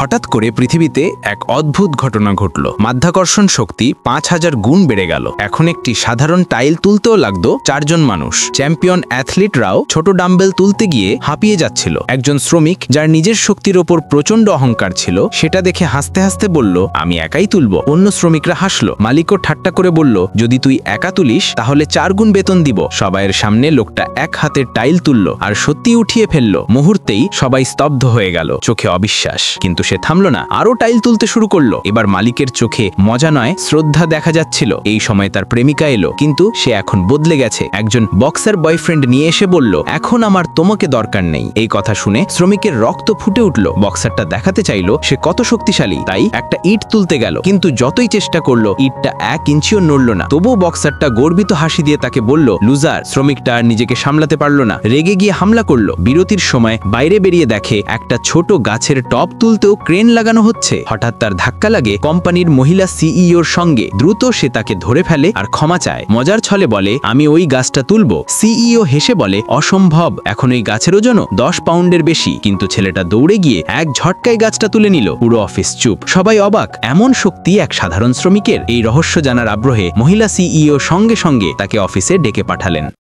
হঠাৎ করে পৃথিবীতে এক অদ্ভুত ঘটনা ঘটল। মাধ্যাকর্ষণ শক্তি ৫,০০০ গুণ বেড়ে গেল। এখন একটি সাধারণ টাইল তুলতেও লাগতো ৪ জন মানুষ। চ্যাম্পিয়ন অ্যাথলিটরাও ছোট ডাম্বেল তুলতে গিয়ে হাঁপিয়ে যাচ্ছিল। একজন শ্রমিক যার নিজের শক্তির ওপর প্রচন্ড অহংকার ছিল, সেটা দেখে হাসতে হাসতে বলল, আমি একাই তুলব। অন্য শ্রমিকরা হাসলো। মালিকও ঠাট্টা করে বলল, যদি তুই একা তুলিস তাহলে ৪ গুণ বেতন দিব। সবাইয়ের সামনে লোকটা এক হাতে টাইল তুলল আর সত্যি উঠিয়ে ফেলল। মুহূর্তেই সবাই স্তব্ধ হয়ে গেল, চোখে অবিশ্বাস। কিন্তু সে থামল না, আরো টাইল তুলতে শুরু করলো। এবার মালিকের চোখে মজা নয়, শ্রদ্ধা দেখা যাচ্ছিল। এই সময় তার প্রেমিকা এলো, কিন্তু সে এখন বদলে গেছে। একজন বক্সার বয়ফ্রেন্ড নিয়ে এসে বলল, এখন আমার তোমাকে দরকার নেই। এই কথা শুনে শ্রমিকের রক্ত ফুটে উঠল। বক্সারটা দেখাতে চাইলো সে কত শক্তিশালী, তাই একটা ইট তুলতে গেল। কিন্তু যতই চেষ্টা করলো, ইটটা 1 ইঞ্চিও নড়ল না। তবুও বক্সারটা গর্বিত হাসি দিয়ে তাকে বলল, লুজার। শ্রমিকটা আর নিজেকে সামলাতে পারল না, রেগে গিয়ে হামলা করলো। বিরতির সময় বাইরে বেরিয়ে দেখে একটা ছোট গাছের টব তুলতেও ক্রেন লাগানো হচ্ছে। হঠাৎ তার ধাক্কা লাগে কোম্পানির মহিলা সিইওর সঙ্গে। দ্রুত সে তাকে ধরে ফেলে আর ক্ষমা চায়। মজার ছলে বলে, আমি ওই গাছটা তুলবো। সিইও হেসে বলে, অসম্ভব, এখন ওই গাছের ওজনও 10 পাউন্ডের বেশি। কিন্তু ছেলেটা দৌড়ে গিয়ে এক ঝটকায় গাছটা তুলে নিল। পুরো অফিস চুপ, সবাই অবাক। এমন শক্তি এক সাধারণ শ্রমিকের। এই রহস্য জানার আগ্রহে মহিলা সিইও সঙ্গে সঙ্গে তাকে অফিসে ডেকে পাঠালেন।